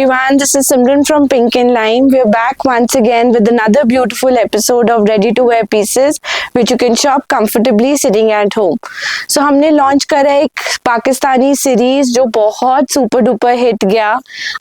everyone, this is Simran from Pink and Lime. We're back once again with another beautiful episode of ready to wear pieces which you can shop comfortably sitting at home. So हमने launch करा एक Pakistani series जो बहुत super duper hit गया.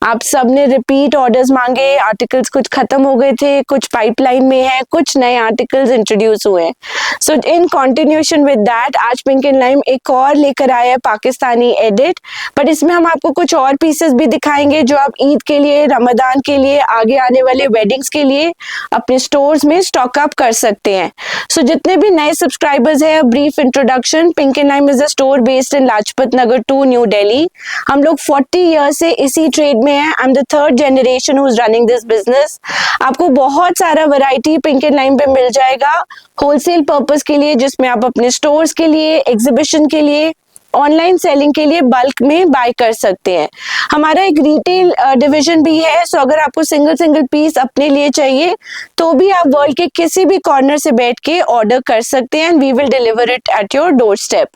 आप सब ने repeat orders मांगे, आर्टिकल्स कुछ खत्म हो गए थे, कुछ पाइपलाइन में है, कुछ नए आर्टिकल्स इंट्रोड्यूस हुए हैं. सो इन कंटिन्यूएशन विद दैट आज पिंक एंड लाइम एक और लेकर आया है पाकिस्तानी एडिट, बट इसमें हम आपको कुछ और पीसेस भी दिखाएंगे जो आप ईद के लिए, रमजान के लिए, आगे आने वाले वेडिंग्स के लिए अपने स्टोर्स में स्टॉक अप कर सकते हैं. सो जितने भी नए सब्सक्राइबर्स हैं, brief introduction. Pink and lime is a store based in Lajpat Nagar 2 new Delhi. हम लोग 40 ईयर्स से इसी ट्रेड में हैं. I am the third generation who is running this business. आपको बहुत सारा वैरायटी पिंक एंड लाइम पे मिल जाएगा होलसेल पर्पस के लिए, जिसमें आप अपने स्टोर्स के लिए, एग्जीबिशन के लिए, ऑनलाइन सेलिंग के लिए बल्क में बाय कर सकते हैं. हमारा एक रिटेल डिवीजन भी है. सो अगर आपको सिंगल पीस अपने लिए चाहिए तो भी आप वर्ल्ड के किसी भी कॉर्नर से बैठ के ऑर्डर कर सकते हैं and we will deliver it at your doorstep.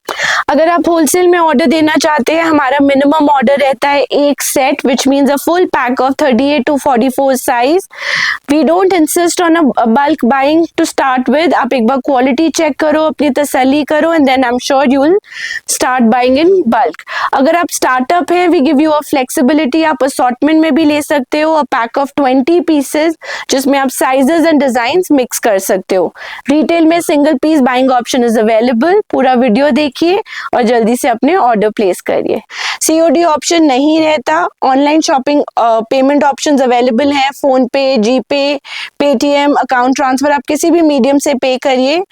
अगर आप होलसेल में ऑर्डर देना चाहते हैं, हमारा मिनिमम ऑर्डर रहता है एक set which means a full pack of 38 to 44 size. We don't insist on a bulk buying to start with. आप एक बार क्वालिटी चेक करो, अपनी तसल्ली करो and then I am sure you will start buying in bulk. अगर आप startup है, we give you a flexibility. आप असॉर्टमेंट में भी ले सकते हो, अ पैक ऑफ 20 पीसेस जिसमें आप साइजेस एंड डिजाइन्स मिक्स कर सकते हो. रिटेल में single piece buying option is available. पूरा वीडियो देखिए और जल्दी से अपने ऑर्डर प्लेस करिए. सीओडी ऑप्शन नहीं रहता. Online shopping payment options available हैं. PhonePe, GPay, Paytm, account transfer, आप किसी भी मीडियम से पे करिए.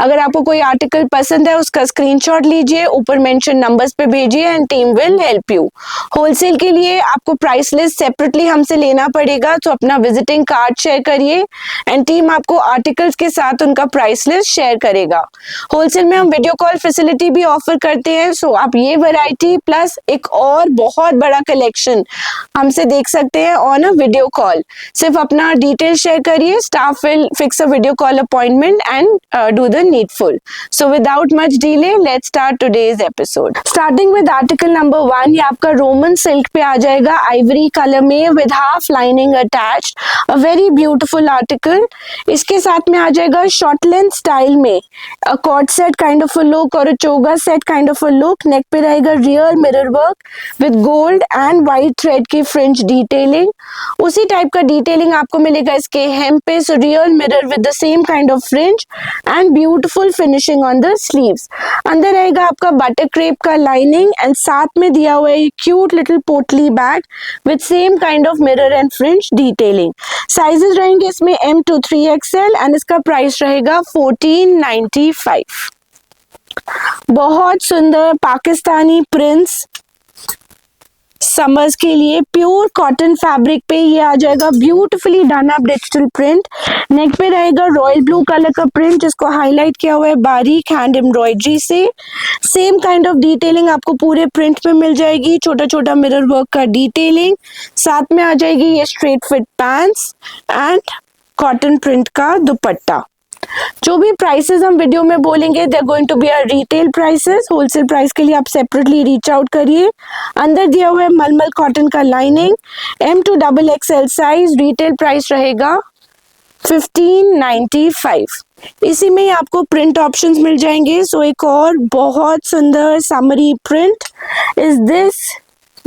अगर आपको कोई आर्टिकल पसंद है उसका स्क्रीनशॉट लीजिए, ऊपर मेंशन नंबर्स पे भेजिए and team will help you. Wholesale के लिए आपको प्राइस लिस्ट सेपरेटली हमसे लेना पड़ेगा, तो अपना विजिटिंग कार्ड शेयर करिए एंड टीम आपको आर्टिकल्स के साथ उनका प्राइस लिस्ट शेयर करेगा. होलसेल में हम वीडियो कॉल फैसिलिटी भी ऑफर करते हैं. सो आप ये वैरायटी प्लस एक और बहुत बड़ा कलेक्शन हमसे देख सकते हैं ऑन अ वीडियो कॉल. सिर्फ अपना डिटेल शेयर करिए, staff will fix a video call appointment and do the needful. So without much delay let's start today's episode. Starting with article number 1. ये आपका रोमन सिल्क पे आ जाएगा, Ivory colour में with half lining attached. A very beautiful article. इसके साथ में आ जाएगा शॉर्ट लेंथ स्टाइल में अ cord set kind of a look और अ चोगा set kind of a look. Neck पे रहेगा real mirror work with gold and white thread की फ्रिंज डिटेलिंग. उसी टाइप का डिटेलिंग आपको मिलेगा इसके हेम पे. So real mirror with the same kind of fringe and beautiful finishing on the sleeves. अंदर रहेगा आपका बटर क्रेप का लाइनिंग एंड साथ में दिया हुआ है cute little potli bag with same kind of mirror and fringe detailing. Sizes रहेंगे इसमें M to 3XL एंड इसका प्राइस रहेगा 1495. बहुत सुंदर पाकिस्तानी प्रिंट्स समर्स के लिए प्योर कॉटन फैब्रिक पे ये आ जाएगा. Beautifully done up digital print. Neck पे रहेगा रॉयल ब्लू कलर का प्रिंट जिसको हाईलाइट किया हुआ है बारीक हैंड एम्ब्रॉयडरी से. सेम काइंड ऑफ डिटेलिंग आपको पूरे प्रिंट पे मिल जाएगी. छोटा छोटा मिरर वर्क का डिटेलिंग. साथ में आ जाएगी ये straight fit pants and cotton print का दुपट्टा. जो भी प्राइसेस हम वीडियो में बोलेंगे they are going to be our retail prices. Wholesale price के लिए आप सेपरेटली रीच आउट करिए. अंदर दिया हुआ है मलमल कॉटन का lining. M to XXL size. Retail price रहेगा 1595. इसी में ही आपको प्रिंट ऑप्शंस मिल जाएंगे. सो एक और बहुत सुंदर summary print is this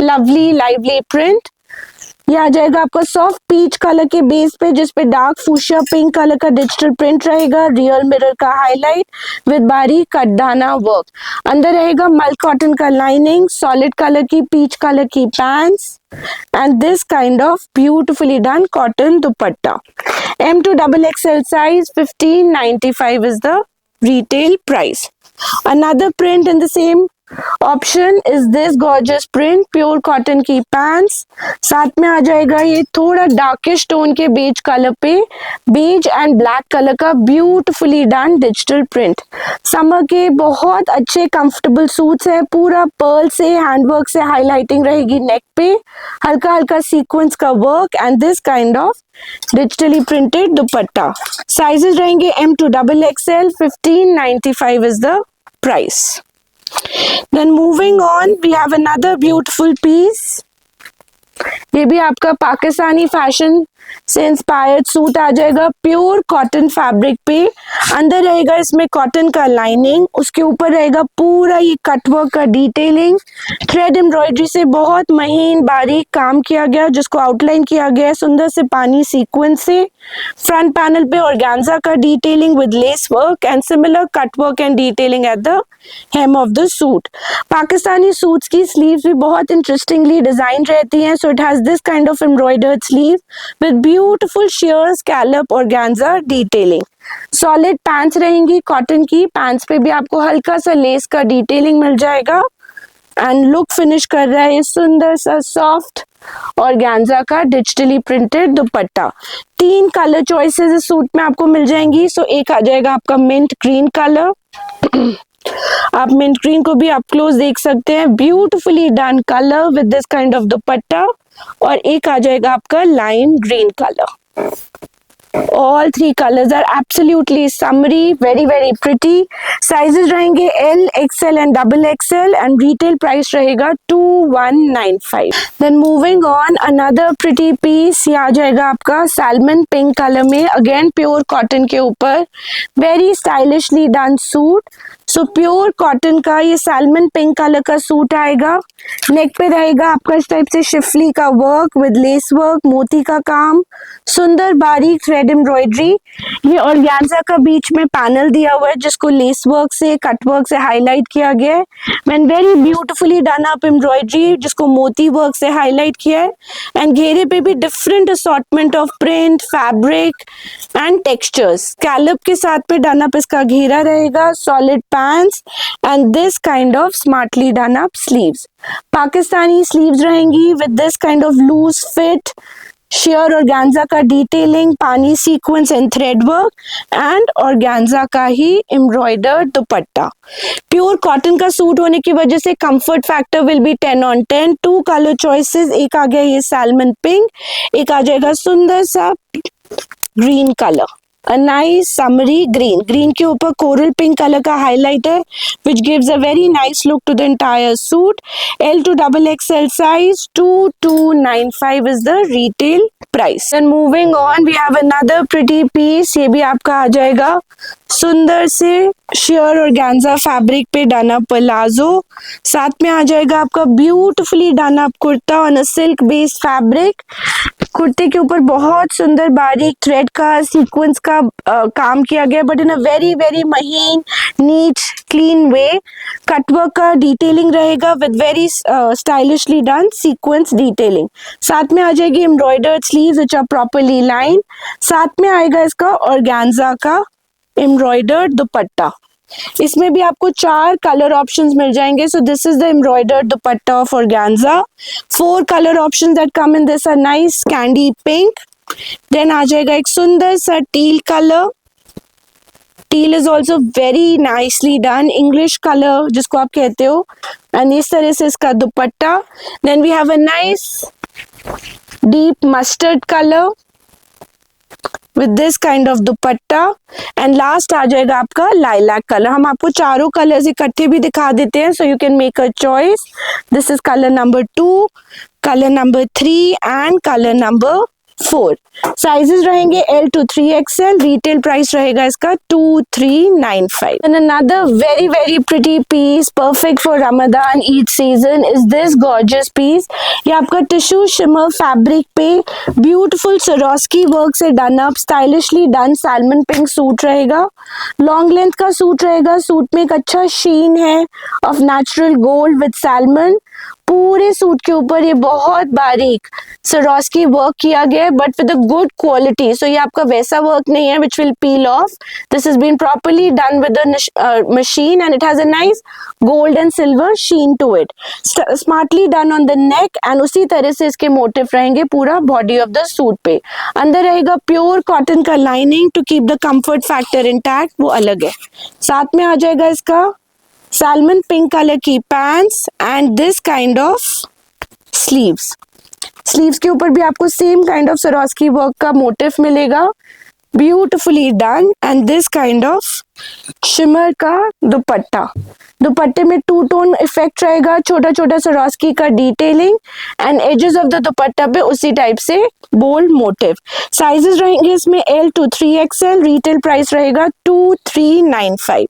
lovely lively print. ये आ जाएगा आपका सॉफ्ट पीच कलर के बेस पे जिस पे डार्क फूशिया पिंक कलर का डिजिटल प्रिंट रहेगा. रियल मिरर का हाईलाइट विद बारीक कटदाना वर्क. अंदर रहेगा मल कॉटन का लाइनिंग, सॉलिड कलर की पीच कलर की pants and this kind of beautifully done cotton dupatta. M to XXL size. 1595 is the retail price. Another print in the same option is this gorgeous print. Pure cotton की pants. साथ में आ जाएगा ये थोड़ा darkish tone के beige colour पे beige and black colour का beautifully done digital print. Summer के बहुत अच्छे कंफर्टेबल सूट्स है. पूरा पर्ल से हैंडवर्क से हाईलाइटिंग रहेगी नेक पे. हल्का हल्का सीक्वेंस का work and this kind of digitally printed dupatta. Sizes रहेंगे M to XXL. 1595 is the price. Then moving on, we have another beautiful piece. ये भी आपका पाकिस्तानी फैशन से इंस्पायर्ड सूट आ जाएगा, प्योर कॉटन फैब्रिक पे। अंदर रहेगा इसमें कॉटन का लाइनिंग, उसके ऊपर रहेगा पूरा ये कटवर्क का डिटेलिंग, थ्रेड एम्ब्रॉयडरी से बहुत महीन बारीक काम किया गया, जिसको आउटलाइन किया गया है सुंदर से पानी सीक्वेंस से। फ्रंट पैनल पे ऑर्गेन्जा का detailing with lace work and similar cutwork and detailing at the hem of the suit। Pakistani suits की स्लीव्स भी बहुत इंटरेस्टिंगली डिजाइन रहती हैं, सो it has this kind of embroidered sleeve with beautiful share scallop organza detailing. Solid pants रहेंगी cotton की, pants पे भी आपको हल्का सा लेस का डिटेलिंग मिल जाएगा एंड लुक फिनिश कर रहा है ये सुंदर सा सॉफ्ट ऑर्गेन्जा का डिजिटली प्रिंटेड दुपट्टा। 3 कलर चॉइसेस इस सूट में आपको मिल जाएंगी। सो एक आ जाएगा आपका मिंट ग्रीन कलर, आप मिंट ग्रीन को भी अप क्लोज देख सकते हैं, beautifully done colour with this kind of दुपट्टा। और एक आ जाएगा आपका lime green colour. All 3 colors are absolutely summery, very pretty। Sizes रहेंगे L, XL and XXL and retail price रहेगा 2195। Then moving on, another pretty piece, ये आ जाएगा आपका salmon pink color में, again pure cotton के ऊपर, very stylishly done suit। So pure cotton का ये सैल्मन पिंक कलर का सूट आएगा। नेक पे रहेगा आपका इस टाइप से शिफली का वर्क विद लेस वर्क, मोती का काम, सुंदर बारीक थ्रेड एम्ब्रॉयडरी। ये ऑर्गेन्जा का बीच में पैनल दिया हुआ है जिसको लेस वर्क से कट वर्क से हाईलाइट किया गया है, and very beautifully done up embroidery जिसको मोती वर्क से हाईलाइट किया है। एंड घेरे पे भी different assortment of print, fabric and textures. Scallop के साथ पे डन अप इसका घेरा रहेगा, solid pants and this kind of smartly done up sleeves। Pakistani sleeves रहेंगी with this kind of loose fit, sheer organza का detailing, पानी sequence and thread work and organza का ही embroidered दुपट्टा। प्योर कॉटन का suit होने की वजह से comfort factor will be 10 on 10। 2 colour choices, एक आ गया ये सैल्मन पिंक, एक आ जाएगा सुंदर सा green colour, a nice summery green। Green के ऊपर कोरल पिंक कलर का हाईलाइट है which gives a very nice look to the entire suit। L to XXL size 2295 is the retail price। And moving on, we have another pretty piece। ये भी आपका आ जाएगा सुंदर से शेयर ऑर्गेन्जा फैब्रिक पे done up palazzo, साथ में आ जाएगा आपका beautifully done up kurta on a silk based fabric. कुर्ते के ऊपर बहुत सुंदर बारीक थ्रेड का सीक्वेंस का काम किया गया, बट इन अ वेरी महीन नीट क्लीन वे। कटवर्क का डिटेलिंग रहेगा with very stylishly done sequence detailing. साथ में आ जाएगी embroidered sleeves which are properly line, साथ में आएगा इसका ऑर्गेन्जा का एम्ब्रॉयडर्ड दुपट्टा। इसमें भी आपको 4 कलर ऑप्शंस मिल जाएंगे। So this is the embroidered dupatta of organza. 4 colour options that come in this are nice candy pink, then आ जाएगा एक सुंदर सा teal colour, teal is also very nicely done, English colour जिसको आप कहते हो, एंड इस तरह से इसका dupatta. Then we have a nice deep mustard colour with this kind of dupatta, and last आ जाएगा आपका लाइलैक कलर। हम आपको चारों कलर्स इकट्ठे भी दिखा देते हैं, so you can make a choice। This is color number 2, color number 3 and color number 4। Sizes रहेंगे L to 3XL, retail price रहेगा इसका 2395। And another very pretty piece perfect for Ramadan Eid season is this gorgeous piece। ये आपका tissue shimmer fabric पे beautiful Swarovski work से done up stylishly done salmon pink suit रहेगा। Long length का suit रहेगा, suit में एक अच्छा शीन है of natural gold with salmon. पूरे सूट के ऊपर ये बहुत बारीक सरोस्की वर्क किया गया है, but with a good quality. So ये आपका वैसा वर्क नहीं है which will peel off। This has been properly done with the machine and it has a nice gold and silver sheen to it। Smartly done on the neck and उसी तरह से इसके motive रहेंगे पूरा body of the suit पे। अंदर रहेगा pure cotton का lining to keep the comfort factor intact, वो अलग है। साथ में आ जाएगा इसका सैल्मन पिंक कलर की pants and this kind of sleeves. Sleeves के ऊपर भी आपको same kind of Swarovski work का मोटिव मिलेगा, beautifully done, and this kind of shimmer का दुपट्टा। दुपट्टे में टू टोन इफेक्ट रहेगा, छोटा छोटा सरोस्की का detailing and edges of the दुपट्टा पे उसी टाइप से बोल्ड मोटिव। साइजेस रहेंगे इसमें L to 3XL। Retail price रहेगा 2395।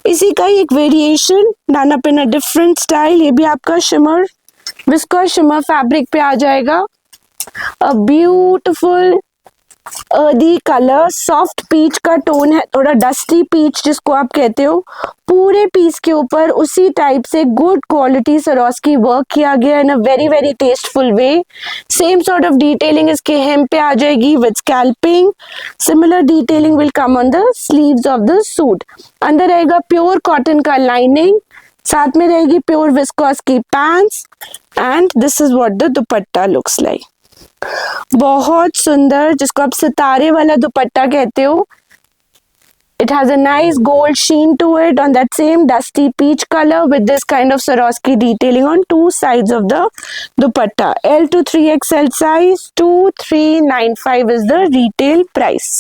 इसी का ही एक variation done up in a different style. ये भी आपका शिमर, विस्कोस शिमर फैब्रिक पे आ जाएगा। A beautiful earthy colour, soft peach का टोन है, थोड़ा डस्टी पीच जिसको आप कहते हो। पूरे पीस के ऊपर उसी टाइप से गुड क्वालिटी सरोस्की वर्क किया गया in a very very tasteful way. Same sort of detailing इसके हेम पे आ जाएगी with scalloping. Similar detailing will come on the sleeves of the suit. अंदर रहेगा प्योर कॉटन का लाइनिंग, साथ में रहेगी प्योर विस्कोस की pants and this is what the dupatta looks like. बहुत सुंदर, जिसको आप सितारे वाला दुपट्टा कहते हो। It has a nice gold sheen to it on that same dusty peach color with this kind of Swarovski detailing on two sides of the dupatta. L to 3XL size, 2395 is the retail price.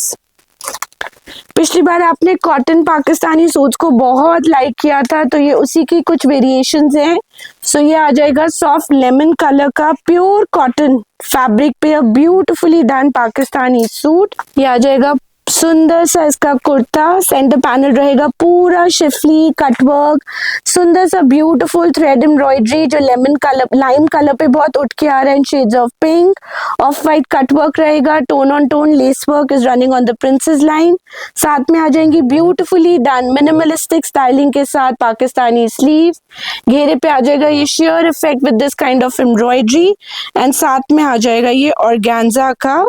पिछली बार आपने cotton Pakistani suits को बहुत like किया था, तो ये उसी की कुछ वेरिएशंस हैं। सो ये आ जाएगा सॉफ्ट लेमन कलर का प्योर कॉटन फैब्रिक पे अ ब्यूटीफुली डन पाकिस्तानी सूट। ये आ जाएगा सुंदर सा इसका कुर्ता, सेंटर पैनल रहेगा पूरा शिफली कटवर्क, सुंदर सा ब्यूटीफुल थ्रेड एम्ब्रॉयडरी जो लेमन कलर लाइम कलर पे बहुत उठ के आ रहा है in shades of pink. Off white cutwork रहेगा, tone on tone lace work is running on the princess line. साथ में आ जाएंगी ब्यूटीफुली डन मिनिमलिस्टिक स्टाइलिंग के साथ पाकिस्तानी स्लीव्स। घेरे पे आ जाएगा ये sheer effect with this kind of embroidery and साथ में आ जाएगा ये ऑर्गेन्जा का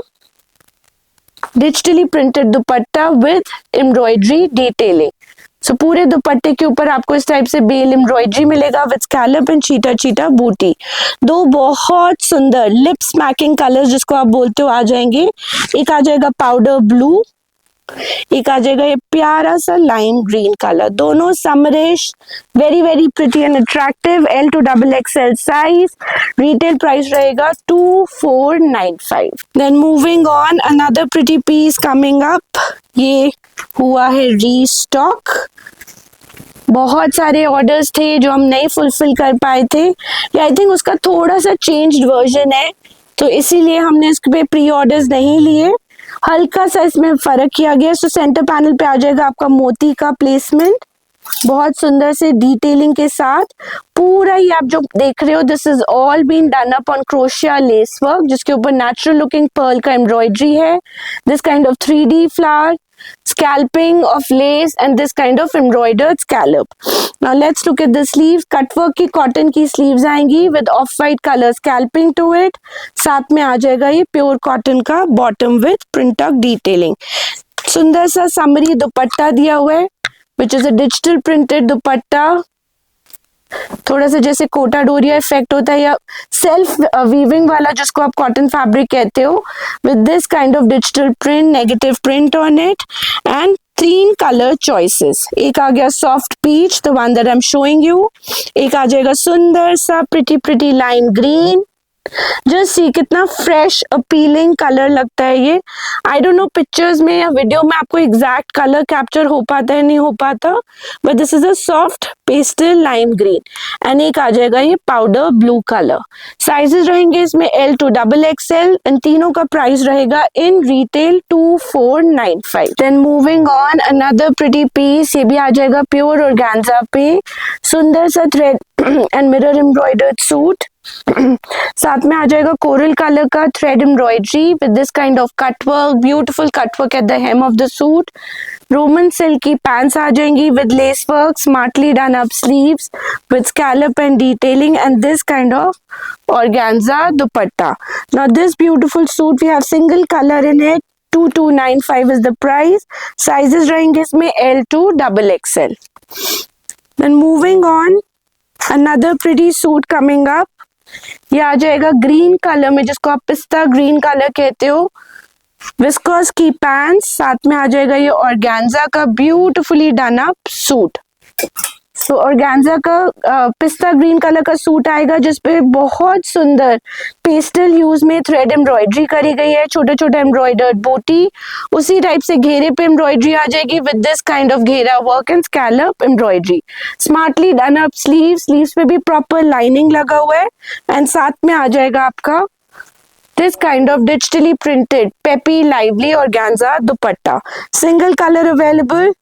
digitally printed dupatta with embroidery detailing. So पूरे दुपट्टे के ऊपर आपको इस टाइप से बेल एम्ब्रॉयडरी मिलेगा विद स्कैलप एंड चीटा चीटा बूटी। दो बहुत सुंदर लिप स्मैकिंग कलर्स जिसको आप बोलते हो आ जाएंगे। एक आ जाएगा पाउडर ब्लू, एक आ जाएगा ये प्यारा सा लाइम ग्रीन कलर। दोनों summerish, very very pretty and attractive. L to XXL size. Retail price रहेगा 2495। Then moving on, another pretty piece coming up. ये हुआ है रीस्टॉक। बहुत सारे ऑर्डर्स थे जो हम नहीं फुलफिल कर पाए थे, आई थिंक उसका थोड़ा सा चेंज्ड वर्जन है, तो इसीलिए हमने इस पे प्री ऑर्डर्स नहीं लिए। हल्का सा इसमें फर्क किया गया। सो सेंटर पैनल पे आ जाएगा आपका मोती का प्लेसमेंट, बहुत सुंदर से डिटेलिंग के साथ। पूरा ही आप जो देख रहे हो this is all been done up on crochet lace work, जिसके ऊपर नेचुरल लुकिंग पर्ल का एम्ब्रॉयडरी है। This kind of 3D flower, scalping of lace and this kind of embroidered scallop. Now let's look at the sleeves. Cutwork की cotton की sleeves आएंगी with off white color scalping to it. साथ में आ जाएगा ये pure cotton का bottom with print tuck detailing. सुंदर सा समरी दुपट्टा दिया हुआ है which is a digital printed दुपट्टा। थोड़ा सा जैसे कोटा डोरिया इफेक्ट होता है या सेल्फ वीविंग वाला जिसको आप कॉटन फैब्रिक कहते हो, with this kind of digital print, negative print on it and 3 colour choices. एक आ गया soft peach, the one that I am showing you. एक आ जाएगा सुंदर सा pretty pretty lime green. Just see कितना फ्रेश अपीलिंग कलर लगता है ये। आई डोंट नो पिक्चर्स में या वीडियो में आपको एग्जैक्ट कलर कैप्चर हो पाता है नहीं हो पाता, but this is a soft pastel lime green and एक आ जाएगा ये पाउडर ब्लू कलर। साइजेस रहेंगे इसमें L to XXL एंड तीनों का प्राइस रहेगा in retail 2495। Then moving on, another pretty piece. ये भी आ जाएगा प्योर ऑर्गेन्जा पे, सुंदर सा thread and mirror embroidered suit. साथ में आ जाएगा कोरल कलर का thread embroidery with this kind of cutwork, beautiful cutwork at the hem of the suit. Roman silk की पैंट्स आ जाएंगी with lace work, smartly done up sleeves with scallop and detailing and this kind of organza दुपट्टा। Now this beautiful suit we have single colour in it, 2295 is the price. Sizes रहेंगे इसमें L to XXL. Then moving on, another pretty suit coming up. ये आ जाएगा green colour में, जिसको आप पिस्ता ग्रीन कलर कहते हो। विस्कोस की पैंट्स, साथ में आ जाएगा ये ऑर्गेन्जा का ब्यूटीफुली डन अप सूट। सो ऑर्गेन्जा का पिस्ता ग्रीन कलर का सूट आएगा जिसपे बहुत सुंदर पेस्टल ह्यूज में थ्रेड एम्ब्रॉयडरी करी गई है, छोटे छोटे एम्ब्रॉयडर्ड बोटी, उसी टाइप से घेरे पे एम्ब्रॉयडरी आ जाएगी विद दिस काइंड ऑफ घेरा work and scallop embroidery. Smartly done up sleeves पे भी प्रॉपर लाइनिंग लगा हुआ है एंड साथ में आ जाएगा आपका this kind of digitally printed peppy lively organza dupatta. Single color available,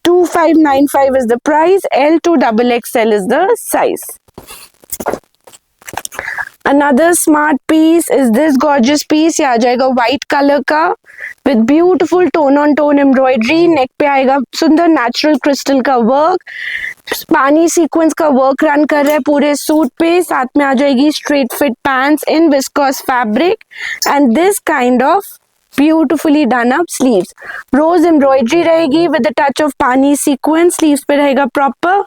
2595 is the price, L to XXL is the size. Another smart piece is this gorgeous piece. ये आ जाएगा white color का with beautiful tone on tone embroidery. neck पे आएगा सुंदर natural crystal का work. पानी sequence का वर्क रन कर रहा है पूरे सूट पे। साथ में आ जाएगी straight fit pants in viscose fabric and this kind of beautifully done up sleeves. Rose embroidery रहेगी विद द टच ऑफ पानी सीक्वेंस। स्लीव्स पे रहेगा प्रॉपर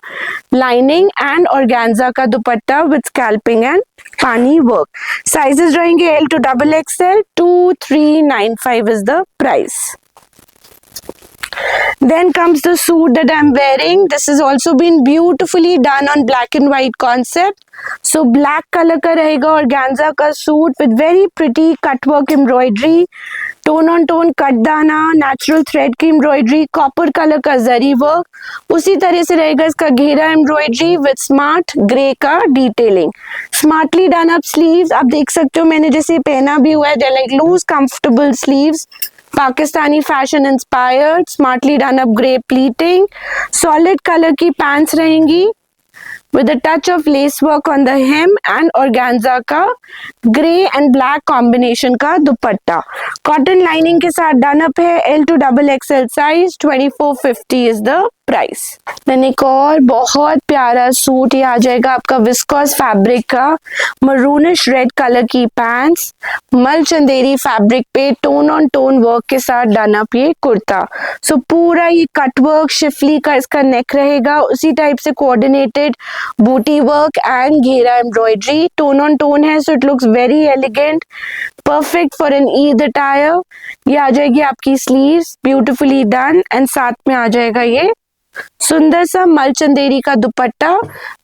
लाइनिंग एंड ऑर्गेन्जा का dupatta with scalloping and pani work. Sizes रहेंगे L to XXL, 2395 is the price. Then comes the suit that I'm wearing. This has also been beautifully done on black and white concept. So black color का रहेगा organza का suit with very pretty cut work embroidery, tone on tone cutdana, natural thread की embroidery, copper colour का zari work, उसी तरह से रहेगा इसका घेरा एम्ब्रॉयडरी विद स्मार्ट ग्रे का detailing. Smartly done up sleeves आप देख सकते हो, मैंने जैसे पहना भी हुआ है, they like loose comfortable sleeves, Pakistani fashion inspired, smartly done up grey pleating, solid colour की पैंट्स रहेंगी with a touch of lace work on the hem and organza का ग्रे एंड ब्लैक कॉम्बिनेशन का दुपट्टा। कॉटन लाइनिंग के साथ done up है, L to XXL size, 2450 is the price. Then एक और बहुत प्यारा सूट, ये आ जाएगा आपका विस्कोस फैब्रिक का मरूनिश रेड कलर की पैंट्स, मल चंदेरी फैब्रिक पे टोन ऑन टोन वर्क के साथ डन अप ये कुर्ता। सो पूरा ये कट वर्क शिफली का इसका नेक रहेगा, उसी टाइप से कोऑर्डिनेटेड बूटी वर्क एंड घेरा एम्ब्रॉयडरी, टोन ऑन टोन है, so it looks very elegant, perfect for an Eid attire. ये आ जाएगी आपकी स्लीव्स ब्यूटिफुली डन एंड साथ में आ जाएगा ये सुंदर सा मल चंदेरी का दुपट्टा।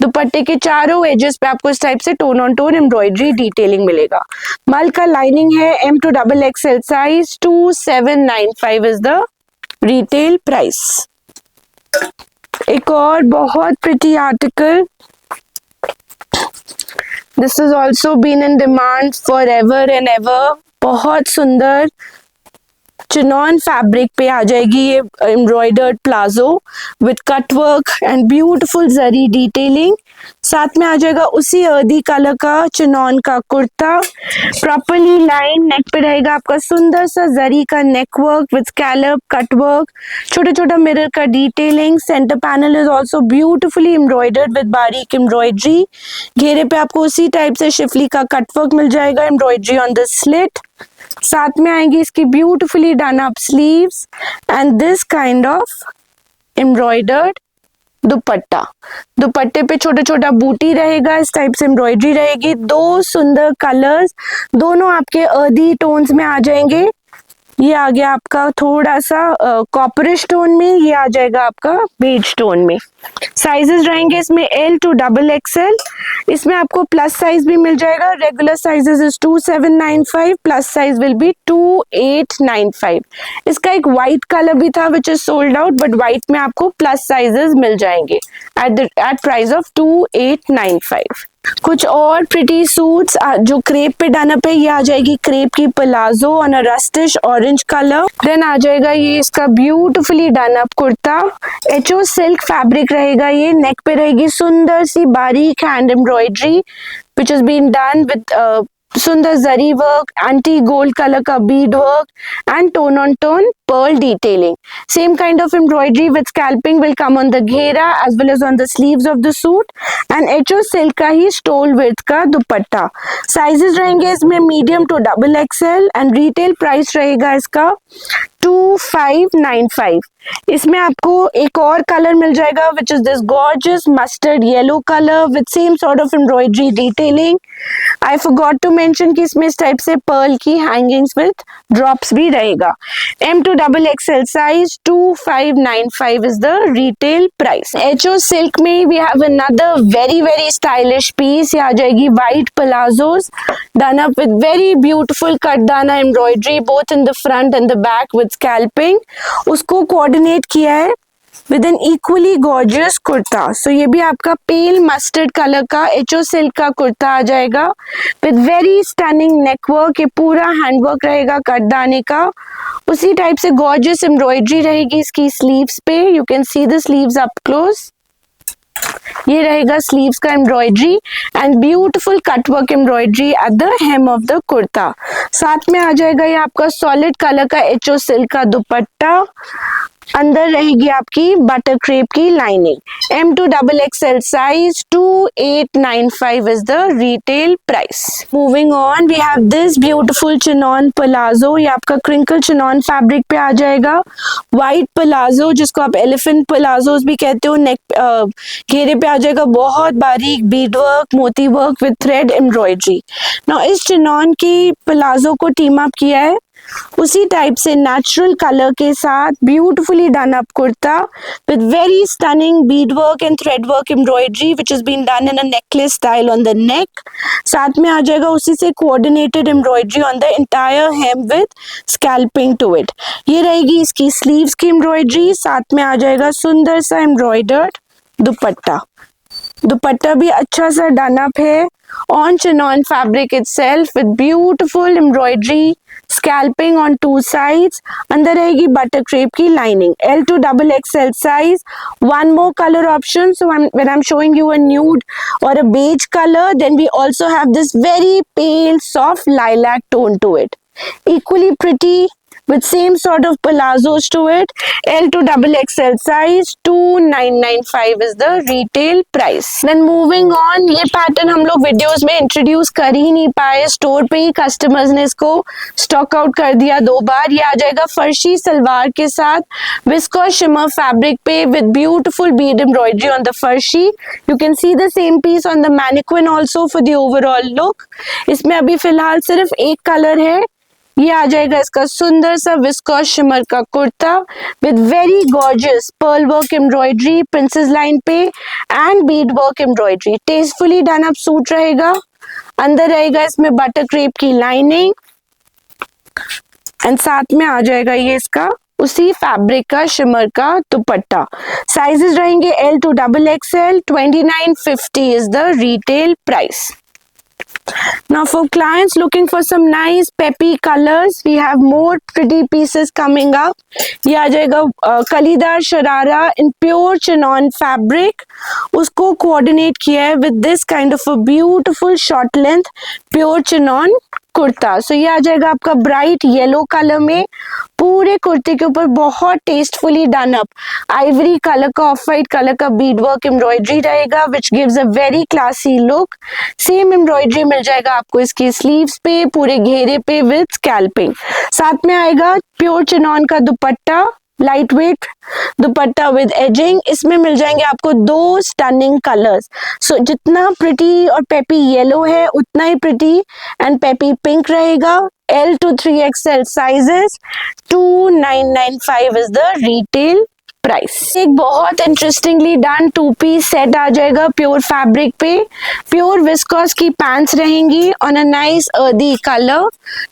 दुपट्टे के चारों एजेस पे आपको इस टाइप से tone on tone embroidery detailing मिलेगा। मल का लाइनिंग है, M to XXL size, 2795 is the retail price. एक और बहुत pretty article, this is also been in demand for ever and ever. बहुत सुंदर चिनॉन फैब्रिक पे आ जाएगी ये embroidered palazzo with cut work and beautiful zari detailing. साथ में आ जाएगा उसी अर्दी कलर का चिनॉन का कुर्ता, प्रॉपरली लाइन, नेक पे रहेगा आपका सुंदर सा जरी का नेक work with scallop cut work, छोटा छोटा मिरर का detailing. Centre panel is also beautifully embroidered with बारीक एम्ब्रॉयडरी। घेरे पे आपको उसी टाइप से शिफली का कट वर्क मिल जाएगा, एम्ब्रॉयडरी ऑन द स्लिट। साथ में आएंगी इसकी beautifully done up sleeves and this kind of embroidered दुपट्टा। दुपट्टे पे छोटा छोटा बूटी रहेगा, इस टाइप से एम्ब्रॉयडरी रहेगी। दो सुंदर कलर्स, दोनों आपके अर्दी टोन्स में आ जाएंगे। ये आ गया आपका थोड़ा सा कॉपरिश टोन में, ये आ जाएगा आपका बेज टोन में। साइजेस रहेंगे इसमें L to XXL। इसमें आपको प्लस साइज भी मिल जाएगा, regular sizes is 2795, plus size will be 2895। इसका एक व्हाइट कलर भी था which is sold out, but white में आपको प्लस साइजेस मिल जाएंगे एट प्राइस ऑफ 2895। कुछ और प्रिटी सूट्स जो क्रेप पे डन अप है, ये आ जाएगी क्रेप की palazzo on a rustish orange colour. Then आ जाएगा ये इसका beautifully done up kurta, HO silk fabric रहेगा ये, नेक पे रहेगी सुंदर सी बारीक hand embroidery which is been done with सुंदर zari work, antique gold colour का bead work and tone on tone pearl detailing. Same kind of embroidery with scalping will come on the घेरा as well as on the sleeves of the suit and HO silk का ही stole width का दुपट्टा। Sizes रहेंगे इसमें medium to XXL and retail price रहेगा इसका 2595। इसमें आपको एक और कलर मिल जाएगा which is this gorgeous mustard yellow colour with same sort of embroidery detailing. I forgot to mention कि इसमें इस टाइप से पर्ल की हैंगिंग्स विद ड्रॉप्स भी रहेगा। M2XXL size 2595 is the retail price. HO silk में we have another very stylish piece. ये आ जाएगी white palazzos done up with very beautiful cutdana embroidery both in the front and the back with scalloping. उसको coordinate किया है with an equally gorgeous kurta. So ये भी आपका पेल मस्टर्ड कलर का HO सिल्क का कुर्ता आ जाएगा विद वेरी स्टनिंग नेकवर्क। ये पूरा हैंडवर्क रहेगा कटदाने का। उसी टाइप से गॉर्जियस एम्ब्रॉयडरी रहेगी इसकी स्लीव्स पे। You can see the sleeves up close. ये रहेगा स्लीव्स का embroidery and beautiful cutwork embroidery at the hem of the kurta. साथ में आ जाएगा ये आपका सॉलिड कलर का HO सिल्क का दुपट्टा। अंदर रहेगी आपकी बटर क्रेप की lining. M2XXL size 2895 is the retail price. Moving on we have this beautiful chinon palazzo. ये आपका क्रिंकल चिनॉन फैब्रिक पे आ जाएगा। व्हाइट प्लाजो जिसको आप एलिफेंट प्लाजोस भी कहते हो। नेक घेरे पे आ जाएगा बहुत बारीक बीड वर्क मोती work with thread embroidery. Now इस चिनॉन की प्लाजो को टीम अप किया है उसी टाइप से नेचुरल कलर के साथ beautifully done up kurta with very stunning bead work and thread work embroidery which is been done in a necklace style on the neck. साथ में आ जाएगा उसी से coordinated embroidery on the entire hem with scalloping to it. ये रहेगी इसकी sleeves की एम्ब्रॉयडरी। साथ में आ जाएगा सुंदर सा एम्ब्रॉयडर्ड दुपट्टा। दुपट्टा भी अच्छा सा डन अप है on chinon fabric itself with beautiful embroidery scalping on two sides। अंदर रहेगी बटर क्रेप की lining. L2XXL size। one more color option, so when I'm showing you a nude or a beige color, then we also have this very pale soft lilac tone to it, equally pretty with same sort of palazzos to it। L2XXL size 2995 is the retail price। Then moving on, ये pattern हम लोग videos में introduce कर ही नहीं पाए, store पे ही customers ने इसको स्टॉक आउट कर दिया 2 बार। ये आ जाएगा फर्शी सलवार के साथ विस्कोस शिमर फैब्रिक पे with beautiful bead embroidery on the फर्शी। You can see the same piece on the mannequin also for the overall look। इसमें अभी फिलहाल सिर्फ एक कलर है। ये आ जाएगा इसका सुंदर सा विस्कोस शिमर का kurta with very gorgeous pearl work embroidery princess line पे and bead work embroidery. Tastefully done up suit रहेगा। अंदर रहेगा इसमें बटर क्रेप की लाइनिंग एंड साथ में आ जाएगा ये इसका उसी फैब्रिक का शिमर का दुपट्टा। साइजेस रहेंगे L2XXL। 2950 is the retail price। Now for clients looking for some nice peppy colors, we have more pretty pieces coming up। ये आ जाएगा kalidar sharara in pure chinon fabric। उसको कोऑर्डिनेट किया है with this kind of a beautiful short length pure chinon kurta. So ये आ जाएगा आपका ब्राइट येलो कलर में। पूरे कुर्ते के ऊपर बहुत tastefully done up ivory colour का ऑफ वाइट कलर का बीड वर्क एम्ब्रॉयडरी रहेगा which gives a very classy look. Same embroidery मिल जाएगा आपको इसकी स्लीव्स पे पूरे घेरे पे विद स्कैल्पिंग। साथ में आएगा प्योर चिनॉन का दुपट्टा light weight dupatta with ageing. इसमें मिल जाएंगे आपको 2 स्टनिंग कलर्स। सो जितना प्रिटी और पेपी येलो है उतना ही प्रिटी एंड पेपी पिंक रहेगा। L2-3XL sizes 2995 is the retail price. एक बहुत इंटरेस्टिंगली डन 2 पीस सेट आ जाएगा प्योर फैब्रिक पे। प्योर विस्कोस की पैंट्स रहेंगी on a nice earthy colour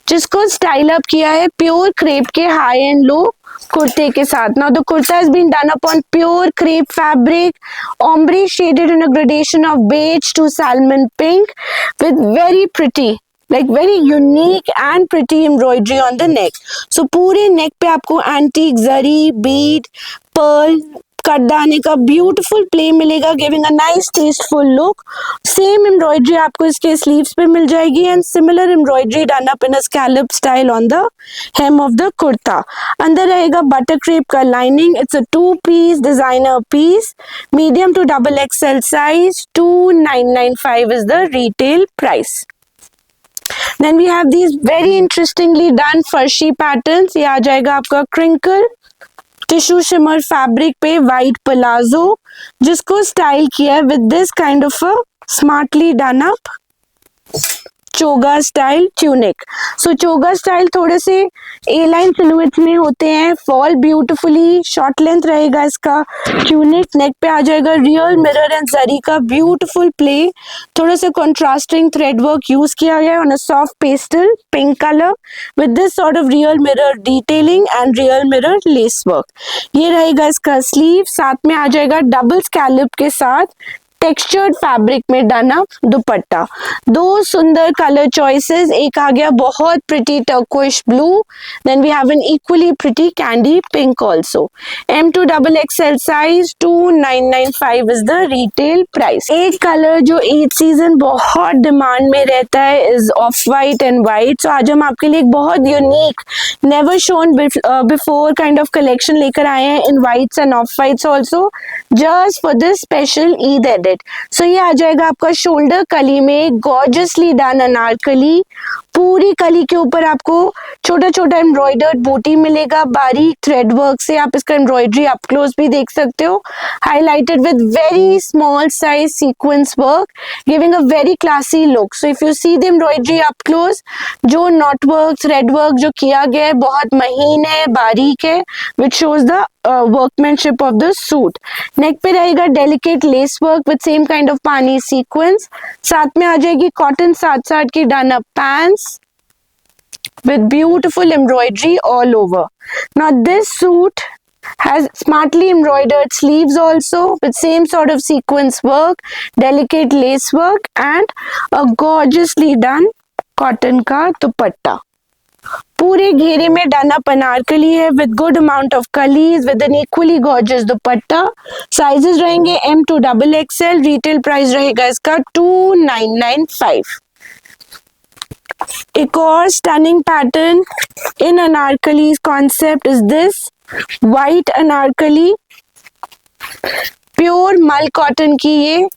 जिसको स्टाइल अप किया है प्योर क्रेप के हाई एंड लो कुर्ते के साथ। Now the kurta has been done upon pure crepe fabric, ombre shaded in a gradation of beige to salmon pink with very pretty like very unique and pretty embroidery on the neck। So पूरे neck पे आपको antique जरी bead pearl कटदाने का beautiful play मिलेगा giving a nice tasteful look. Same embroidery आपको इसके sleeves पे मिल जाएगी and similar embroidery done up in a scallop style on the hem of the kurta. अंदर रहेगा बटर क्रेप का lining. It's a 2 piece designer piece medium to XXL size 2995 is the retail price. Then we have these very interestingly done farshi patterns. ये आ जाएगा आपका crinkle tissue shimmer fabric पे white palazzo, जिसको style किया है with this kind of a smartly done up choga style tunic. So choga style थोड़े से ए लाइन सिलुएट्स में होते हैं, फॉल ब्यूटीफुली, शॉर्ट लेंथ रहेगा इसका ट्यूनिक। नेक पे आ जाएगा रियल मिरर एंड जरी का ब्यूटीफुल प्ले, थोड़ा सा कंट्रास्टिंग थ्रेड वर्क यूज किया गया on a soft pastel pink colour with this sort of real mirror detailing and real mirror lace work. ये रहेगा इसका स्लीव, साथ में आ जाएगा डबल स्कैलप के साथ टेक्सचर्ड फैब्रिक में डन अप दुपट्टा। दो सुंदर कलर चॉइसेस, एक आ गया बहुत pretty turquoise blue, then we have an equally pretty candy pink also. M2 XXL size 2995 is the retail price. एक कलर जो ईद सीजन बहुत डिमांड में रहता है is off white and white. So आज हम आपके लिए एक बहुत unique never shown before kind of collection लेकर आए हैं इन whites and off whites also, just for this special Eid edit. So ये आ जाएगा आपका शोल्डर कली में गॉर्जियसली डन अनारकली, पूरी कली के ऊपर आपको छोटा छोटा एम्ब्रॉयडर्ड बूटी मिलेगा बारीक थ्रेड वर्क से। आप इसका एम्ब्रॉयडरी अप क्लोज भी देख सकते हो, highlighted with very small size sequins work giving a very classy look. So if you see the embroidery up close, जो नॉट वर्क थ्रेड वर्क जो किया गया है बहुत महीन है, बारीक है, which shows the workmanship of the suit. Neck पे रहेगा delicate lace work with same kind of पानी सीक्वेंस, साथ में आ जाएगी कॉटन साथ साथ की done up pants with beautiful embroidery all over. Now this suit has smartly embroidered sleeves also with same sort of sequence work, delicate lace work and a gorgeously done cotton का दुपट्टा। पूरे घेरे में done up anarkali है with good amount of kalis with an equally gorgeous dupatta. Sizes रहेंगे M2 XXL, retail price रहेगा इसका 2995। एक और stunning pattern in Anarkali concept is this white Anarkali, pure mul cotton की ये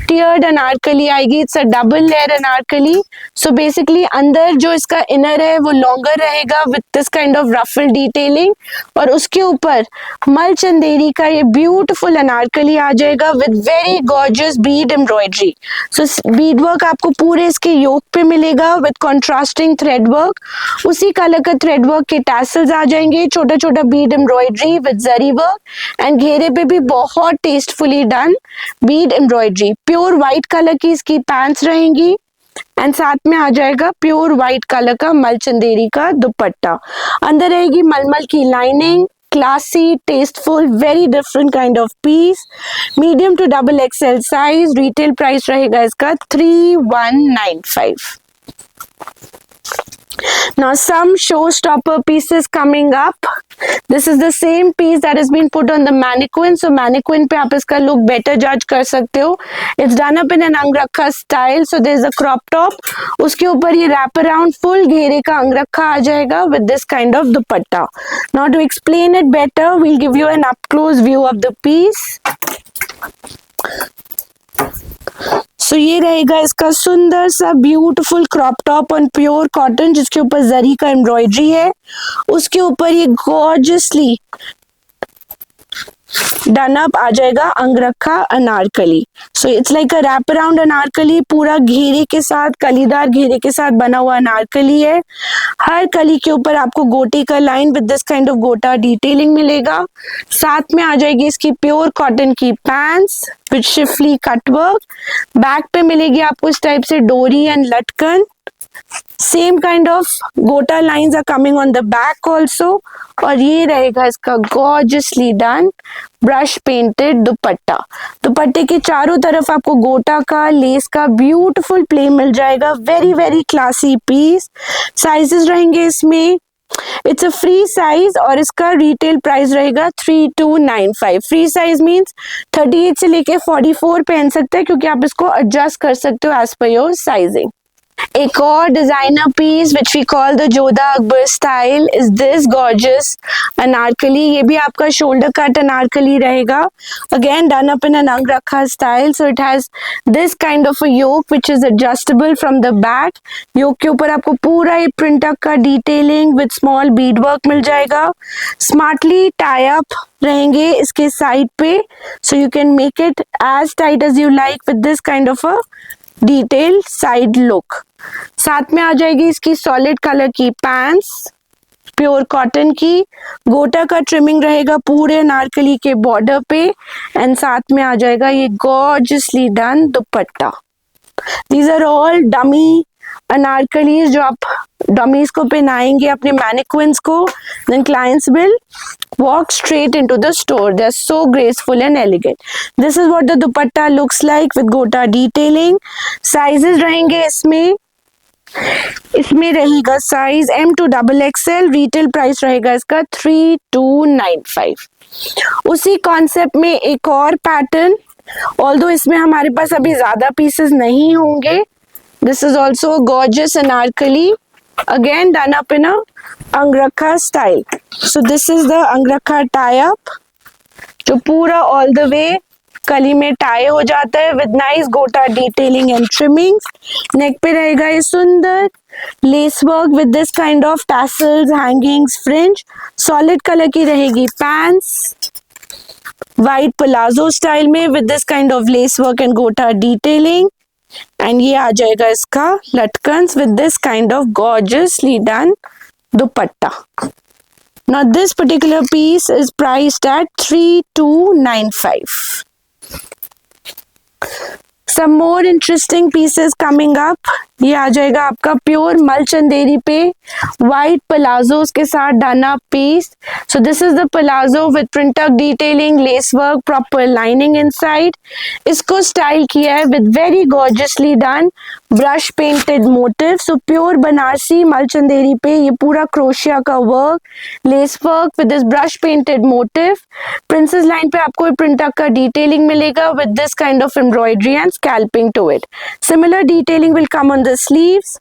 टियर्ड अनारकली आएगी। It's a double layer Anarkali. So basically अंदर जो इसका इनर है वो लॉन्गर रहेगा with this kind of ruffle detailing, और उसके ऊपर मल चंदेरी का ये ब्यूटीफुल अनारकली आ जाएगा with very gorgeous Beed embroidery. So Beed work आपको पूरे इसके योक पे मिलेगा विद कॉन्ट्रास्टिंग थ्रेड वर्क, उसी कलर का थ्रेड वर्क के टैसल्स आ जाएंगे, छोटा छोटा Beed embroidery with zari work and घेरे पे भी बहुत tastefully done bead embroidery. Pure white colour की इसकी पैंट्स रहेंगी एंड साथ में आ जाएगा प्योर व्हाइट कलर का मल चंदेरी का दुपट्टा। अंदर रहेगी मलमल की lining, classy tasteful very different kind of piece. Medium to XXL size, retail price रहेगा इसका 3195। Now some showstopper pieces coming up. This is the same piece that has been put on the mannequin. So mannequin पे आप इसका look better judge कर सकते हो. It's done up in an अंगरखा style. So there's a crop top. उसके ऊपर ये wrap around full घेरे का अंगरखा आ जाएगा with this kind of dupatta. Now to explain it better, we'll give you an up close view of the piece. सो ये रहेगा इसका सुंदर सा beautiful crop top on pure cotton, जिसके ऊपर जरी का एम्ब्रॉयडरी है, उसके ऊपर ये गॉर्जियसली डन अप आ जाएगा angrakha anarkali. So it's like a wrap around anarkali, पूरा घेरे के साथ कलीदार घेरे के साथ बना हुआ अनारकली है। हर कली के ऊपर आपको गोटे का line with this kind of gota detailing मिलेगा। साथ में आ जाएगी इसकी प्योर कॉटन की pants with schiffli cut work. Back पे मिलेगी आपको इस टाइप से डोरी एंड लटकन। Same kind of gota lines are coming on the back also. और ये रहेगा इसका gorgeously done brush painted dupatta. दुपट्टे के चारों तरफ आपको गोटा का लेस का ब्यूटीफुल प्ले मिल जाएगा। Very very classy piece. Sizes रहेंगे इसमें, इट्स अ फ्री साइज और इसका रिटेल प्राइस रहेगा 3295। फ्री साइज मींस 38 से लेके 44 पहन सकते हैं, क्योंकि आप इसको एडजस्ट कर सकते हो एज पर योर साइजिंग। एक और designer piece which we call the Jodha Akbar style is this gorgeous anarkali. ये भी आपका शोल्डर कट अनारकली रहेगा. Again done up in an angrakha style. So it has this kind of a yoke which is adjustable from the back. Yoke के ऊपर आपको पूरा ये pintuck का detailing with small bead work मिल जाएगा. स्मार्टली टाई अप रहेंगे इसके साइड पे. So you can make it as tight as you like with this kind of a detail side look. साथ में आ जाएगी इसकी सॉलिड कलर की पैंट्स, प्योर कॉटन की. गोटा का ट्रिमिंग रहेगा पूरे अनारकली के बॉर्डर पे. एंड साथ में आ जाएगा ये gorgeously done dupatta. These are all dummy anarkalis जो आप डमीज को पहनाएंगे अपने मैनिक्विन्स को. Then clients will walk straight into the store. They're so graceful and elegant. This is what the dupatta looks like with gota detailing. Sizes रहेंगे इसमें रहेगा size M2XXL. Retail price रहेगा इसका 3295. उसी कॉन्सेप्ट में एक और पैटर्न, ऑल्दो इसमें हमारे पास अभी ज्यादा पीसेस नहीं होंगे. This is also gorgeous Anarkali. Again done up in a angrakha style. So this is the angrakha tie up जो पूरा all the way कली में टाई हो जाता है with nice गोटा detailing and trimming. नेक पे रहेगा ये सुंदर lace work with this kind of tassels, hangings, fringe. Solid colour की रहेगी पैंट्स वाइट प्लाजो स्टाइल में with this kind of lace work and gota detailing. And ये आ जाएगा इसका latkans with this kind of gorgeously done dupatta. Now this particular piece is priced at 3295. Some more interesting pieces coming up. ये आ जाएगा आपका pure मलचंदेरी पे वाइट पलाजोस के साथ डना piece. So this is the palazzo with pintuck detailing, lace work, proper lining inside. इसको style किया है with very gorgeously done brush painted motif. So pure Banarasi malchanderi पे ये पूरा क्रोशिया का work, lace work with this brush painted motif. Princess line पे आपको प्रिंटक का डिटेलिंग मिलेगा with this kind of embroidery and scalloping to it. Similar detailing will come on the sleeves.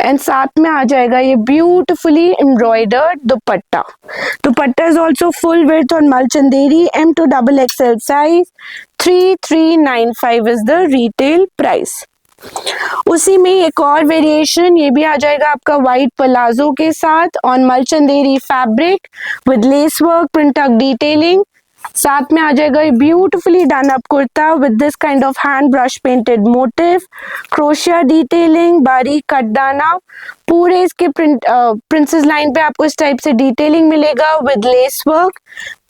And साथ में आ जाएगा ये beautifully embroidered dupatta. Dupatta is also full width on malchanderi. M2XXL size. 3395 is the retail price. उसी में एक और वेरिएशन, ये भी आ जाएगा आपका वाइट पलाजो के साथ on malchanderi fabric with lace work, pintuck detailing. साथ में आ जाएगा ये beautifully done up kurta with this kind of hand brush painted motif, क्रोशिया डिटेलिंग, बारीक कटदाना. पूरे इसके प्रिंसेस लाइन पे आपको इस टाइप से डिटेलिंग मिलेगा with lace work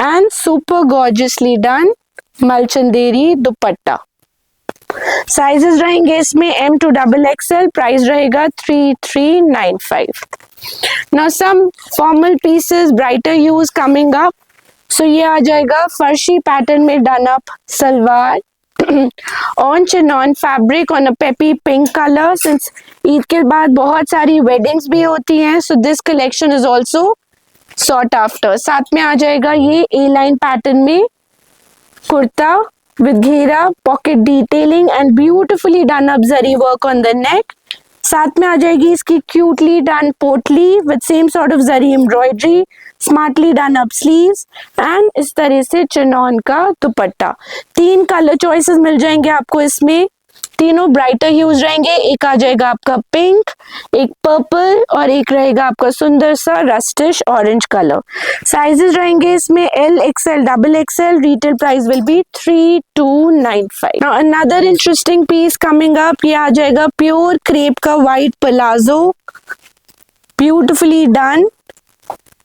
and super gorgeously done malchanderi dupatta. Sizes रहेंगे इसमें M2XXL. प्राइस रहेगा 3395. Now some formal pieces brighter hues coming up. So ये आ जाएगा फर्शी पैटर्न में done up salwar on chinon fabric on a peppy pink colour. Since Eid के बाद बहुत सारी वेडिंग्स भी होती हैं, so this collection is also sought after. साथ में आ जाएगा ये ए लाइन पैटर्न में कुर्ता with घेरा, pocket detailing and beautifully done up zari work on the neck. साथ में आ जाएगी इसकी क्यूटली डन पोटली with same sort of zari embroidery, smartly done up sleeves and इस तरह से चिनॉन का दुपट्टा. 3 कलर चॉइसेस मिल जाएंगे आपको इसमें. तीनों ब्राइटर ह्यूज रहेंगे. एक आ जाएगा आपका पिंक, एक पर्पल और एक रहेगा आपका सुंदर सा रस्टिश ऑरेंज कलर. साइजेस रहेंगे इसमें LXL, XXL. Retail price will be 3295. Now another interesting piece coming up. ये आ जाएगा प्योर क्रेप का वाइट प्लाजो, ब्यूटिफुली डन.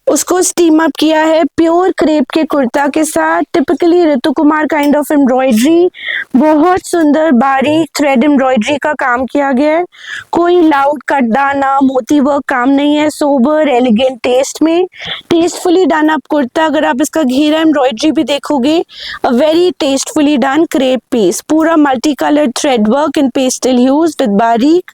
उसको स्टीम अप किया है प्योर क्रेप के कुर्ता के साथ. Typically Ritu Kumar kind of embroidery, बहुत सुंदर बारीक थ्रेड एम्ब्रॉयडरी का काम किया गया है. कोई लाउड कटदाना मोती वर्क काम नहीं है. सोबर एलिगेंट टेस्ट में टेस्टफुली डन अप कुर्ता. अगर आप इसका घेरा एम्ब्रॉयडरी भी देखोगे, a very tastefully done crepe piece. पूरा multi coloured thread work in pastel hues with बारीक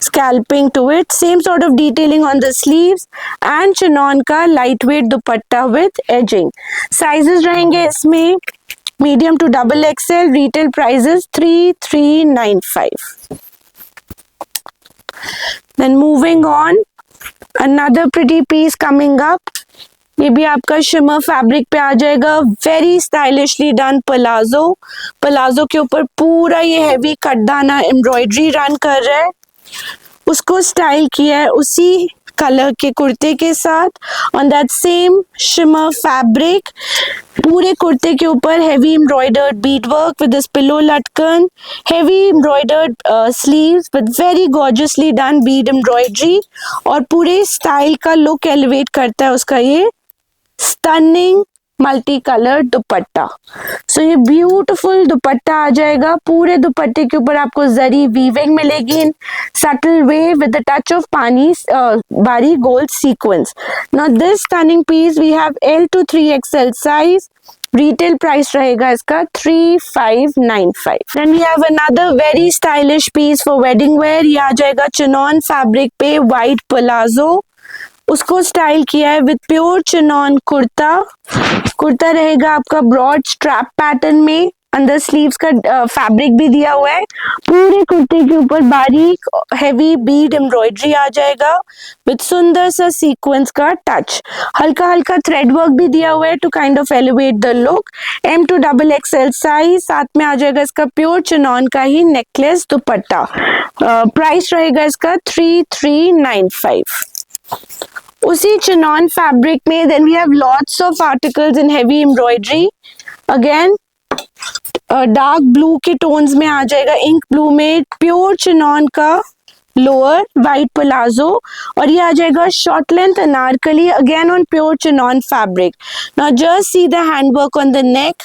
scalloping to it. Same sort of detailing on the sleeves and chinon का light weight dupatta with edging. Sizes रहेंगे इसमें medium to XXL. Retail prices 3395. Then moving on, another pretty piece coming up. ये भी आपका shimmer fabric पे आ जाएगा, very stylishly done palazzo. Palazzo के ऊपर पूरा ये हैवी कटदाना एम्ब्रॉयडरी रन कर रहा है, उसको स्टाइल किया है उसी कलर के कुर्ते के साथ on that same shimmer fabric. पूरे कुर्ते के ऊपर heavy embroidered bead work with this pillow latkan, heavy embroidered sleeves with very gorgeously done bead embroidery, और पूरे स्टाइल का लुक एलिवेट करता है उसका ये स्टनिंग मल्टी कलर दुपट्टा। सो ये ब्यूटीफुल दुपट्टा आ जाएगा, पूरे दुपट्टे के ऊपर आपको जरी वीविंग मिलेगी in subtle way with the touch of पानी बारी gold sequence. Now this stunning piece we have L to 3XL size, retail price रहेगा इसका 3595। Then we have another very stylish piece for wedding wear. ये आ जाएगा chinon fabric पे white palazzo, उसको style किया है with pure chinon kurta. Kurta रहेगा आपका ब्रॉड स्ट्रैप पैटर्न में, अंदर स्लीव्स का फैब्रिक भी दिया हुआ है। पूरे कुर्ते के ऊपर बारीक हेवी बीड एम्ब्रॉयडरी आ जाएगा विद सुंदर सा सीक्वेंस का टच, हल्का हल्का थ्रेड वर्क भी दिया हुआ है to kind of elevate the look. M to XXL size, साथ में आ जाएगा इसका प्योर चिनॉन का ही नेकलेस दुपट्टा। प्राइस रहेगा इसका 3395। उसी चिनॉन फैब्रिक में then we have lots of articles in heavy embroidery. Again dark blue के टोन्स में आ जाएगा, इंक ब्लू में प्योर चिनॉन का लोअर वाइट प्लाजो, और ये आ जाएगा short length Anarkali again on pure chinon fabric. Now just see the handwork on the neck,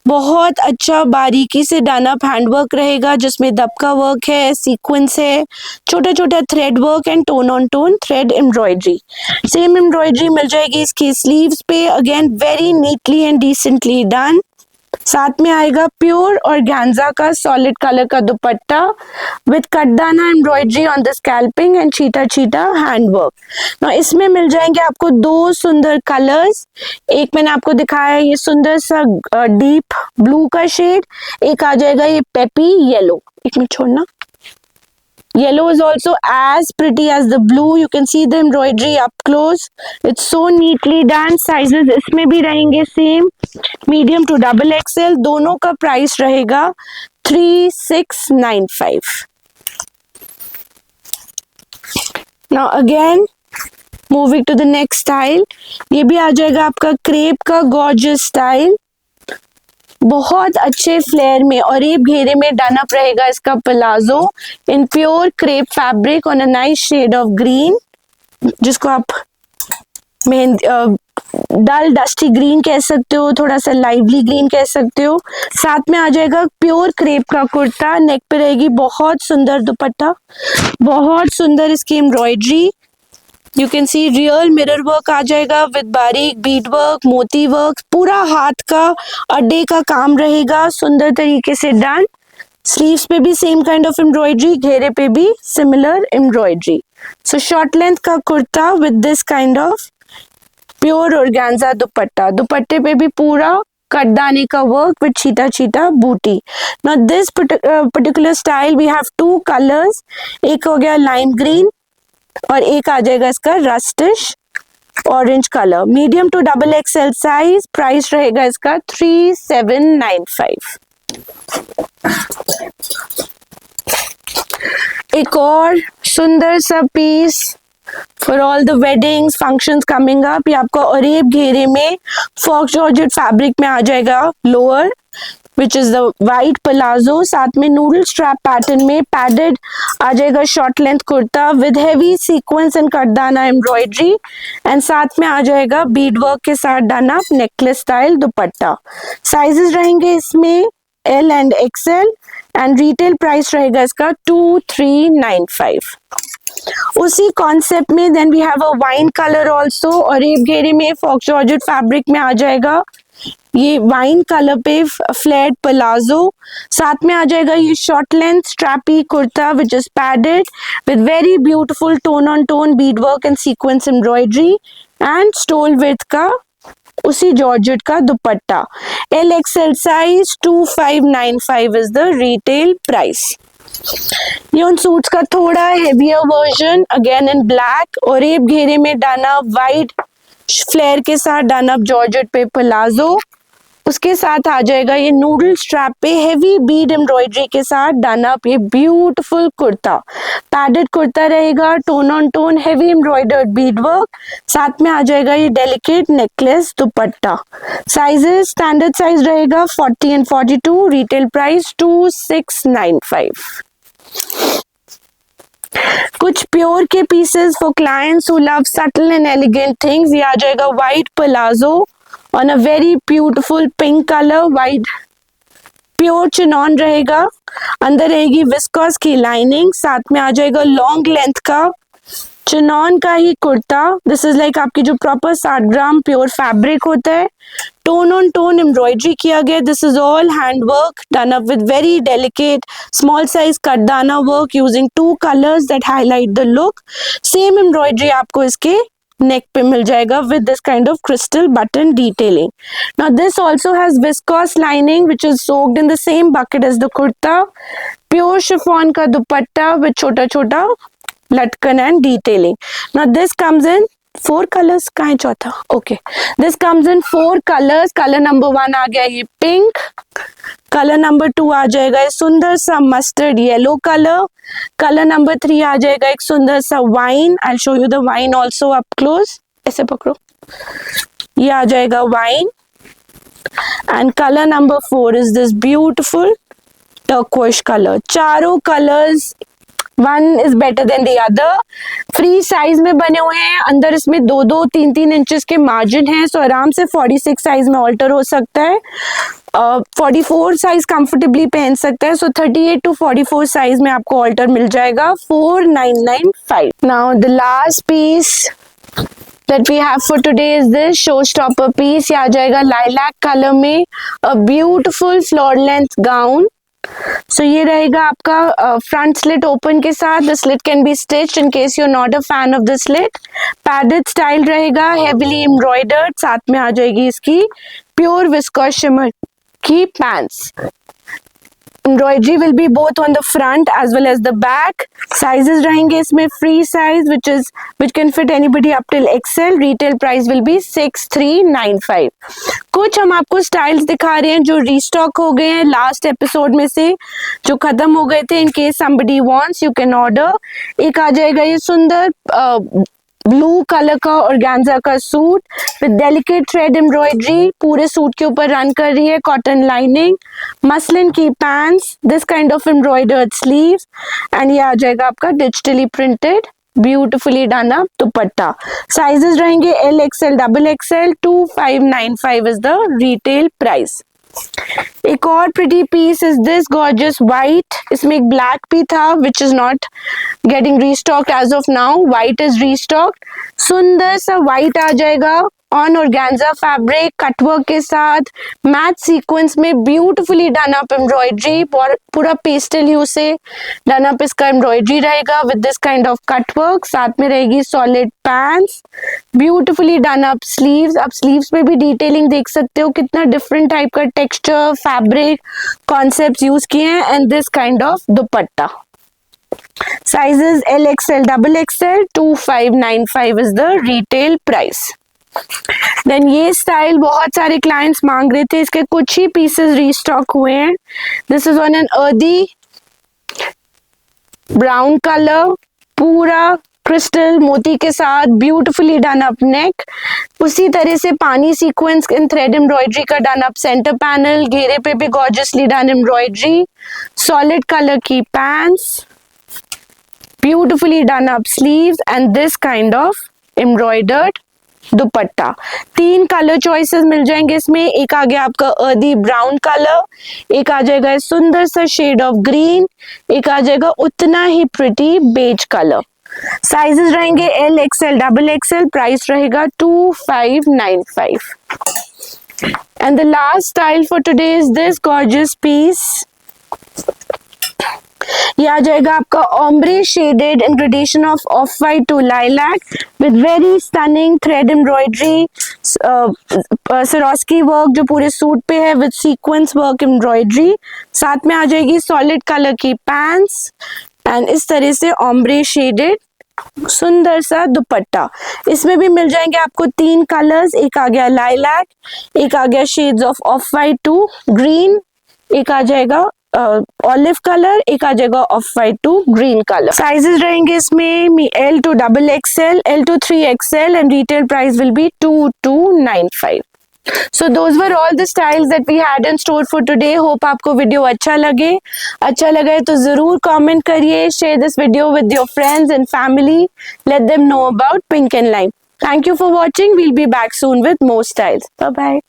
बहुत अच्छा बारीकी से डन अप हैंडवर्क रहेगा जिसमें दबका वर्क है, सीक्वेंस है, छोटा छोटा thread work and tone on tone thread embroidery. Same embroidery मिल जाएगी इसकी स्लीव्स पे, again very neatly and decently done. साथ में आएगा प्योर ऑर्गेन्जा का सॉलिड कलर का dupatta with katdana embroidery on the scalloping and चीटा चीटा हैंडवर्क। ना इसमें मिल जाएंगे आपको दो सुंदर कलर्स, एक मैंने आपको दिखाया है ये सुंदर सा डीप ब्लू का शेड, एक आ जाएगा ये पेपी येलो। एक मिनट छोड़ना, yellow is also as pretty as the blue. You can see the embroidery up close. It's so neatly done. Sizes इसमें भी रहेंगे सेम, मीडियम टू XXL। दोनों का प्राइस रहेगा 3695। Now again moving to the next style, ये भी आ जाएगा आपका क्रेप का गॉर्जियस स्टाइल, बहुत अच्छे फ्लेयर में और एक घेरे में डन अप रहेगा इसका palazzo in pure crepe fabric on a nice shade of green, जिसको आप डल डस्टी ग्रीन कह सकते हो, थोड़ा सा लाइवली ग्रीन कह सकते हो। साथ में आ जाएगा प्योर क्रेप का कुर्ता, नेक पे रहेगी बहुत सुंदर दुपट्टा, बहुत सुंदर इसकी embroidery. You can see real mirror work आ जाएगा विद बारीक बीड वर्क, मोती वर्क, पूरा हाथ का अड्डे का काम रहेगा सुंदर तरीके से डन। स्लीव्स पे भी सेम काइंड ऑफ एम्ब्रॉयडरी, घेरे पे भी similar embroidery. So short length का kurta with this kind of pure organza dupatta, दुपट्टे पे भी पूरा कटदाने का वर्क विद चीटा चीटा बूटी। Now this particular style we have two colours, एक हो गया लाइम ग्रीन और एक आ जाएगा इसका rustish orange colour, medium to XXL size. Price रहेगा इसका 3795। एक और सुंदर सा piece for all the weddings functions coming up, ये आपको अरेब घेरे में फॉक्स जॉर्जेट फैब्रिक में आ जाएगा lower which is the white palazzo, साथ में नूडल स्ट्रैप पैटर्न में पैडेड आ जाएगा short length kurta with heavy sequence and katdana embroidery, and साथ में आ जाएगा बीड वर्क के साथ done up necklace style dupatta. Sizes रहेंगे इसमें L and XL and retail price रहेगा इसका 2395। उसी कॉन्सेप्ट में then we have a wine colour also, और एक घेरे में फॉक्स जॉर्जेट फैब्रिक में आ जाएगा ये वाइन कलर पे फ्लैट प्लाजो, साथ में आ जाएगा ये short length strappy kurta which is padded with very beautiful tone on tone Beed work and sequence embroidery and stall with का उसी जॉर्जेट का दुपट्टा। LXL size 2595 is the retail price. ये उन सूट्स का थोड़ा heavier version, again in black, और rape घेरे में डन अप वाइट फ्लेयर के साथ, डन अप जॉर्जेट पे प्लाजो, उसके साथ आ जाएगा ये नूडल स्ट्रैप पे हेवी बीड एम्ब्रॉयडरी के साथ डन अप ये ब्यूटीफुल कुर्ता। पैडेड कुर्ता रहेगा, tone on tone heavy embroidered bead work, साथ में आ जाएगा ये डेलिकेट नेकलेस दुपट्टा। साइजेस स्टैंडर्ड साइज रहेगा 40 एंड 42, रिटेल प्राइस 2695। कुछ प्योर के pieces for clients who love subtle and elegant things. ये आ जाएगा white palazzo on a very beautiful pink colour, white pure chinon रहेगा, अंदर रहेगी विस्कोस की लाइनिंग, साथ में आ जाएगा लॉन्ग लेंथ का चिनॉन का ही कुर्ता। दिस इज लाइक आपकी जो प्रॉपर 60 ग्राम प्योर फैब्रिक होता है, टोन ऑन टोन एम्ब्रॉयडरी किया गया। This is all hand work done up with very delicate small size katdana work using 2 colours that highlight the look. Same embroidery आपको इसके नेक पे मिल जाएगा with this kind of crystal button detailing. Now this also has viscose lining which is soaked in the same bucket as the kurta. Pure chiffon का दुपट्टा with छोटा छोटा लटकन and detailing. Now this comes in 4 colors, कहाँ है चौथा? Okay, this comes in 4 colors. Color number 1 आ गया ये pink, colour number 2 आ जाएगा एक सुंदर सा mustard yellow colour, colour number 3 आ जाएगा एक सुंदर सा wine. I show you the wine also up close, ऐसे पकड़ो, ये आ जाएगा wine. And colour number 4 is this beautiful turquoise colour. चारों colours one is better than the other. Free size में बने हुए हैं, अंदर इसमें 2-2, 3-3 इंचेस के मार्जिन है, सो आराम से 46 साइज में ऑल्टर हो सकता है। 44 साइज कंफर्टेबली पहन सकता है, सो 38 to 44 साइज में आपको ऑल्टर मिल जाएगा 4995। Now the last piece that we have for today is this showstopper piece। ये आ जाएगा lilac color में, a beautiful floor length gown। So ये रहेगा आपका फ्रंट स्लिट ओपन के साथ, the slit can be stitched in case you are not a fan of the slit. Padded style रहेगा, हेवीली एम्ब्रॉयडर्ड, साथ में आ जाएगी इसकी प्योर विस्कोस शिमर की pants. Embroidery will be both on the front as well as the back. Sizes रहेंगे इसमें free size which can fit anybody up till XL. Retail price will be 6395. कुछ हम आपको स्टाइल्स दिखा रहे हैं जो रीस्टॉक हो गए हैं लास्ट एपिसोड में से, जो खत्म हो गए थे। In case somebody wants you can order। एक आ जाएगा ये सुंदर ब्लू कलर का ऑर्गेन्जा का suit with delicate thread embroidery, पूरे सूट के ऊपर रन कर रही है, कॉटन लाइनिंग, मसलिन की pants, this kind of embroidered sleeves, and ये आ जाएगा आपका digitally printed beautifully done up dupatta. Sizes रहेंगे LXL, XXL, 2595 is the retail price. एक और pretty piece is this gorgeous white, इसमें एक ब्लैक भी था which is not getting रीस्टॉक्ड as of now, white is restocked. सुंदर सा व्हाइट आ जाएगा ऑन ऑर्गेन्जा फैब्रिक, कटवर्क के साथ, मैच सीक्वेंस में ब्यूटिफुली डन अप एम्ब्रॉयडरी, पूरा पेस्टल ह्यू से डन अप इसका एम्ब्रॉयडरी रहेगा with this kind of cutwork, साथ में रहेगी solid pants, beautifully done up sleeves. आप स्लीव्स में भी डिटेलिंग देख सकते हो, कितना डिफरेंट टाइप का टेक्सचर, फैब्रिक, कॉन्सेप्ट यूज किए हैं, and this kind of dupatta. Sizes LXL, XXL, 2595 is the retail price. Then ये स्टाइल बहुत सारे क्लाइंट्स मांग रहे थे, इसके कुछ ही पीसेस रीस्टॉक हुए हैं। This is on an earthy brown colour, पूरा क्रिस्टल मोती के साथ ब्यूटिफुली डन अप नेक, उसी तरह से पानी सीक्वेंस इन थ्रेड एम्ब्रॉयडरी का डन अप सेंटर पैनल, घेरे पे भी gorgeously done embroidery, solid colour की pants, beautifully done up sleeves, and this kind of embroidered dupatta. 3 colour choices मिल जाएंगे इसमें, एक आ गया आपका अर्दी ब्राउन कलर, एक आ जाएगा सुंदर सा शेड ऑफ ग्रीन, एक आ जाएगा उतना ही प्रिटी बेज कलर। साइजेस रहेंगे LXL, XXL, प्राइस रहेगा 2595। And the last style for today is this gorgeous piece. ये आ जाएगा आपका ombre shaded in gradation of off-white to lilac with very stunning thread embroidery, Swarovski work जो पूरे suit पे है with sequence work embroidery। साथ में आ जाएगी solid color की pants एंड इस तरह से ombre shaded सुंदर सा दुपट्टा। इसमें भी मिल जाएंगे आपको 3 कलर्स, एक आ गया लाइलैक, एक आ गया shades of off white to green, एक आ जाएगा ऑलिव कलर, एक आ जाएगा off white to green colour. Sizes रहेंगे इसमें L to XXL, L to 3XL and retail price will be 2295। So those were all the styles that we had in store for today. Hope आपको video अच्छा लगे। अच्छा लगा है तो जरूर कमेंट करिए, share this video with your friends and family. Let them know about Pink and Lime. Thank you for watching. We'll be back soon with more styles. Bye bye.